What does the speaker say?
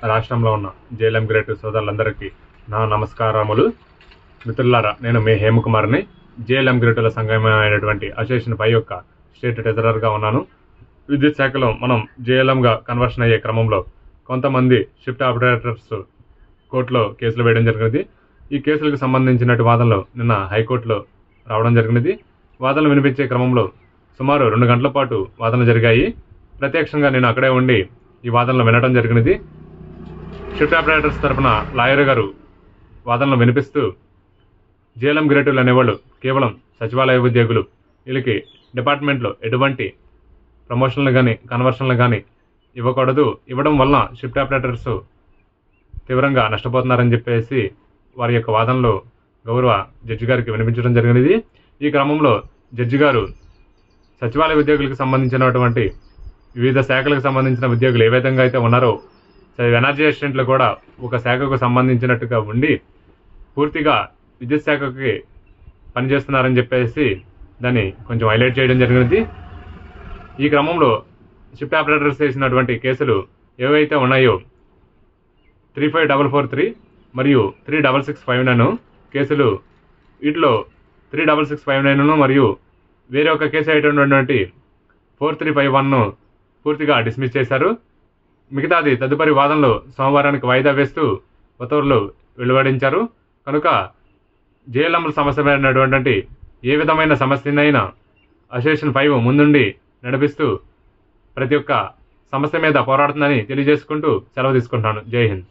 రాష్ట్రంలో ఉన్న JLM great సోదరులందరికీ నా నమస్కారములు. మిత్రులారా, నేను మీ హేమకుమార్ని. జేఎల్ఎం గ్రేటుల సంఘమైనటువంటి అసోసియేషన్ 5 యొక్క స్టేట్ ట్రెజరర్గా ఉన్నాను. విద్యుత్ శాఖలో మనం జేఎల్ఎంగా కన్వర్షన్ అయ్యే క్రమంలో కొంతమంది షిఫ్ట్ ఆపరేటర్స్ కోర్టులో కేసులు వేయడం జరిగినది. ఈ కేసులకు సంబంధించినటువంటి వాదనలు నిన్న హైకోర్టులో రావడం జరిగినది. వాదనలు వినిపించే క్రమంలో సుమారు 2 గంటల పాటు వాదనలు జరిగాయి. ప్రత్యక్షంగా నేను అక్కడే ఉండి ఈ వాదనలు వినడం జరిగినది. షిఫ్ట్ ఆపరేటర్స్ తరఫున లాయర్ గారు వాదనలు వినిపిస్తూ, జేఎల్ఎం గ్రేటులు అనేవాళ్ళు కేవలం సచివాలయ ఉద్యోగులు, వీళ్ళకి డిపార్ట్మెంట్లో ఎటువంటి ప్రమోషన్లు కానీ కన్వర్షన్లు కానీ ఇవ్వకూడదు, ఇవ్వడం వలన షిఫ్ట్ ఆపరేటర్స్ తీవ్రంగా నష్టపోతున్నారని చెప్పేసి వారి యొక్క వాదనలు గౌరవ జడ్జి గారికి వినిపించడం జరిగినది. ఈ క్రమంలో జడ్జి గారు సచివాలయ ఉద్యోగులకు సంబంధించినటువంటి వివిధ శాఖలకు సంబంధించిన ఉద్యోగులు ఏ విధంగా అయితే ఉన్నారో ఎనర్జీ అసిస్టెంట్లు కూడా ఒక శాఖకు సంబంధించినట్టుగా ఉండి పూర్తిగా విద్యుత్ శాఖకి పనిచేస్తున్నారని చెప్పేసి దాన్ని కొంచెం హైలైట్ చేయడం జరిగినది. ఈ క్రమంలో షిఫ్ట్ ఆపరేటర్స్ చేసినటువంటి కేసులు ఏవైతే ఉన్నాయో 35443 మరియు 3665 కేసులు, వీటిలో 3665 మరియు వేరే ఒక కేసు అయినటువంటి 4351 పూర్తిగా డిస్మిస్ చేశారు. మిగతాది తదుపరి వాదనలు సోమవారానికి వాయిదా వేస్తూ ఉత్తర్వులు వెలువడించారు. కనుక జేఎల్ఎంల సమస్యమైనటువంటి ఏ విధమైన సమస్యనైనా అసోసియేషన్ 5 ముందుండి నడిపిస్తూ ప్రతి ఒక్క సమస్య మీద పోరాడుతుందని తెలియజేసుకుంటూ సెలవు తీసుకుంటున్నాను. జై హింద్.